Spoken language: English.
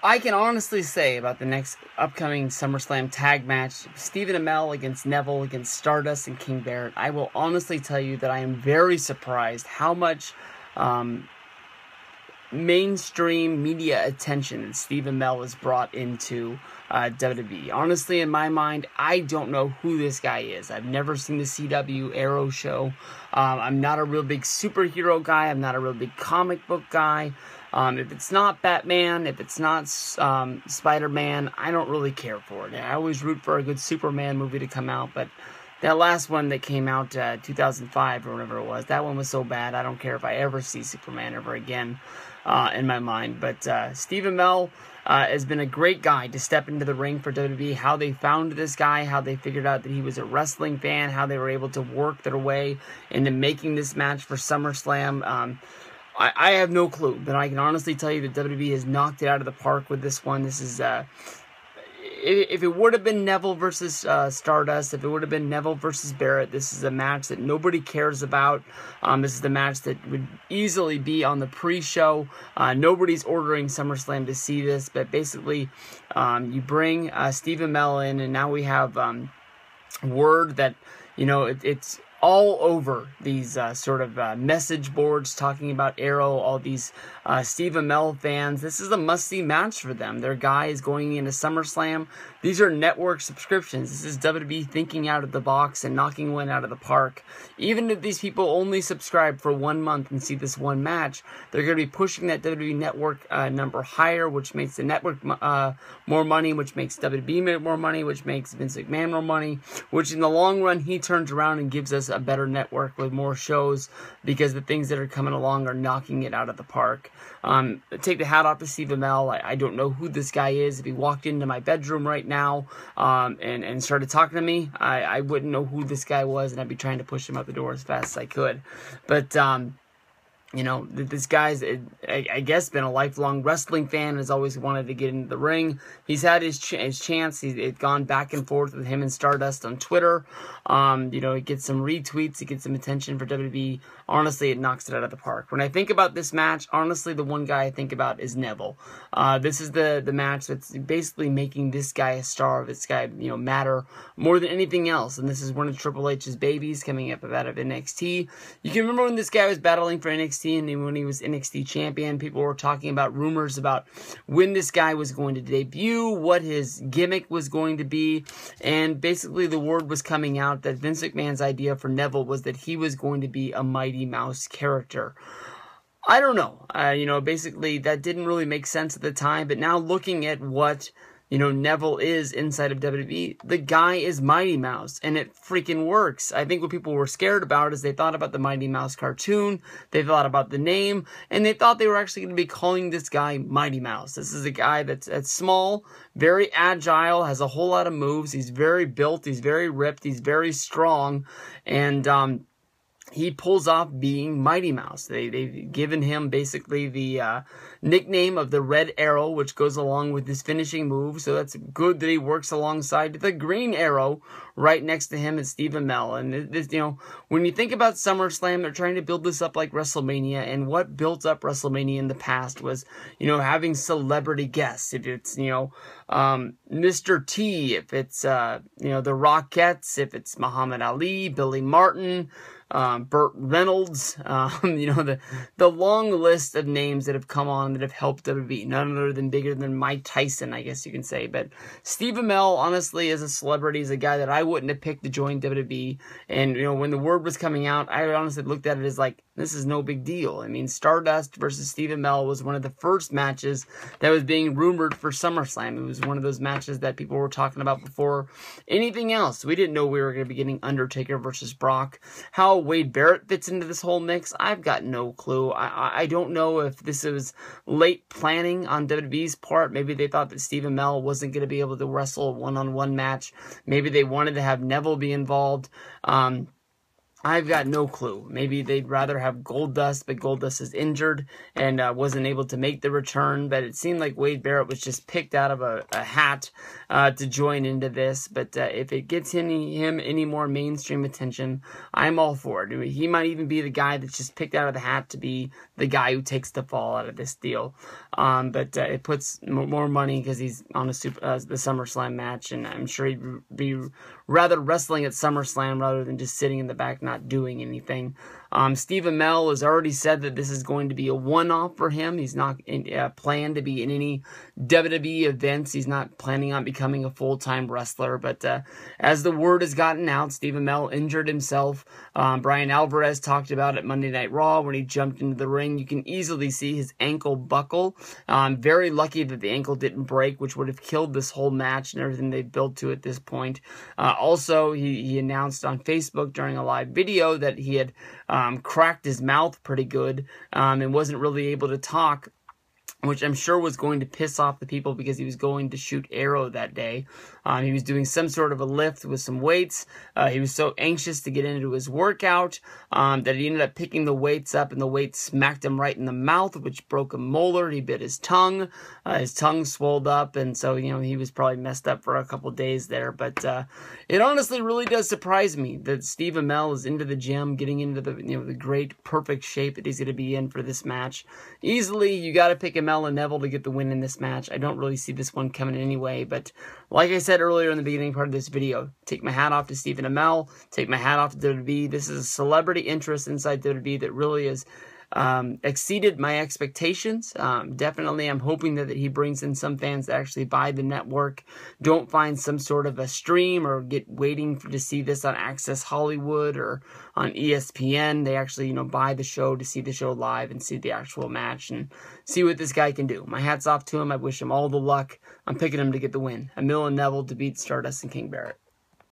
I can honestly say about the next upcoming SummerSlam tag match, Stephen Amell against Neville against Stardust and King Barrett, I will honestly tell you that I am very surprised how much mainstream media attention that Stephen Amell has brought into WWE. Honestly, in my mind, I don't know who this guy is. I've never seen the CW Arrow show. I'm not a real big superhero guy. I'm not a real big comic book guy. If it's not Batman, if it's not Spider-Man, I don't really care for it. I always root for a good Superman movie to come out, but that last one that came out 2005 or whatever it was, that one was so bad, I don't care if I ever see Superman ever again in my mind. But Stephen Amell has been a great guy to step into the ring for WWE. How they found this guy, how they figured out that he was a wrestling fan, how they were able to work their way into making this match for SummerSlam. I have no clue, but I can honestly tell you that WWE has knocked it out of the park with this one. This is, if it would have been Neville versus Stardust, if it would have been Neville versus Barrett, this is a match that nobody cares about. This is the match that would easily be on the pre-show. Nobody's ordering SummerSlam to see this, but basically, you bring Stephen Amell in, and now we have word that, you know, it's all over these sort of message boards talking about Arrow, all these Steve Amell fans. This is a must-see match for them. Their guy is going into SummerSlam. These are network subscriptions. This is WWE thinking out of the box and knocking one out of the park. Even if these people only subscribe for 1 month and see this one match, they're going to be pushing that WWE network number higher, which makes the network more money, which makes WWE more money, which makes Vince McMahon more money, which in the long run, he turns around and gives us a better network with more shows because the things that are coming along are knocking it out of the park. Take the hat off to Steve Amell. I don't know who this guy is. If he walked into my bedroom right now and started talking to me, I wouldn't know who this guy was, and I'd be trying to push him out the door as fast as I could. But you know, this guy's, I guess, been a lifelong wrestling fan and has always wanted to get into the ring. He's had his chance. He's gone back and forth with him and Stardust on Twitter. You know, he gets some retweets. He gets some attention for WWE. Honestly, it knocks it out of the park. When I think about this match, honestly, the one guy I think about is Neville. This is the match that's basically making this guy a star, this guy, you know, matter more than anything else. And this is one of Triple H's babies coming up out of NXT. You can remember when this guy was battling for NXT, and when he was NXT champion, people were talking about rumors about when this guy was going to debut, what his gimmick was going to be, and basically the word was coming out that Vince McMahon's idea for Neville was that he was going to be a Mighty Mouse character. I don't know. You know, basically that didn't really make sense at the time, but now looking at what, you know, Neville is inside of WWE, the guy is Mighty Mouse, and it freaking works. I think what people were scared about is they thought about the Mighty Mouse cartoon, they thought about the name, and they thought they were actually going to be calling this guy Mighty Mouse. This is a guy that's small, very agile, has a whole lot of moves, he's very built, he's very ripped, he's very strong, and he pulls off being Mighty Mouse. They've given him basically the nickname of the Red Arrow, which goes along with his finishing move. So that's good that he works alongside the Green Arrow right next to him is Steve Amell. And this, you know, when you think about SummerSlam, they're trying to build this up like WrestleMania. And what built up WrestleMania in the past was, you know, having celebrity guests. If it's, you know, Mr. T, if it's, you know, the Rockettes, if it's Muhammad Ali, Billy Martin, Burt Reynolds, you know, the long list of names that have come on that have helped WWE, none other than bigger than Mike Tyson, I guess you can say. But Steve Amell, honestly, as a celebrity, is a guy that I wouldn't have picked to join WWE. And, you know, when the word was coming out, I honestly looked at it as like, this is no big deal. I mean, Stardust versus Steve Amell was one of the first matches that was being rumored for SummerSlam. It was one of those matches that people were talking about before anything else. We didn't know we were going to be getting Undertaker versus Brock. How Wade Barrett fits into this whole mix, I've got no clue. I don't know if this was late planning on WWE's part. Maybe they thought that Steve Amell wasn't going to be able to wrestle a one-on-one match. Maybe they wanted to have Neville be involved. I've got no clue. Maybe they'd rather have Goldust, but Goldust is injured and wasn't able to make the return. But it seemed like Wade Barrett was just picked out of a hat to join into this. But if it gets him any more mainstream attention, I'm all for it. I mean, he might even be the guy that's just picked out of the hat to be the guy who takes the fall out of this deal. But it puts more money because he's on the SummerSlam match, and I'm sure he'd be rather wrestling at SummerSlam rather than just sitting in the back not doing anything. Steve Amell has already said that this is going to be a one-off for him. He's not planned to be in any WWE events. He's not planning on becoming a full-time wrestler. But as the word has gotten out, Steve Amell injured himself. Brian Alvarez talked about it Monday Night Raw when he jumped into the ring. You can easily see his ankle buckle. Very lucky that the ankle didn't break, which would have killed this whole match and everything they've built to at this point. Also, he announced on Facebook during a live video that he had cracked his mouth pretty good and wasn't really able to talk, which I'm sure was going to piss off the people because he was going to shoot Arrow that day. He was doing some sort of a lift with some weights. He was so anxious to get into his workout that he ended up picking the weights up, and the weights smacked him right in the mouth, which broke a molar. He bit his tongue. His tongue swelled up, and so, he was probably messed up for a couple days there. But it honestly really does surprise me that Steve Amell is into the gym, getting into the great, perfect shape that he's going to be in for this match. Easily, you got to pick Amell Neville to get the win in this match. I don't really see this one coming anyway, but like I said earlier in the beginning part of this video, take my hat off to Stephen Amell, take my hat off to WWE. This is a celebrity interest inside WWE that really has exceeded my expectations. Definitely, I'm hoping that he brings in some fans that actually buy the network, don't find some sort of a stream or get waiting to see this on Access Hollywood or on ESPN. They actually, buy the show to see the show live and see the actual match and see what this guy can do. My hat's off to him. I wish him all the luck. I'm picking him to get the win. Amell Neville to beat Stardust and King Barrett.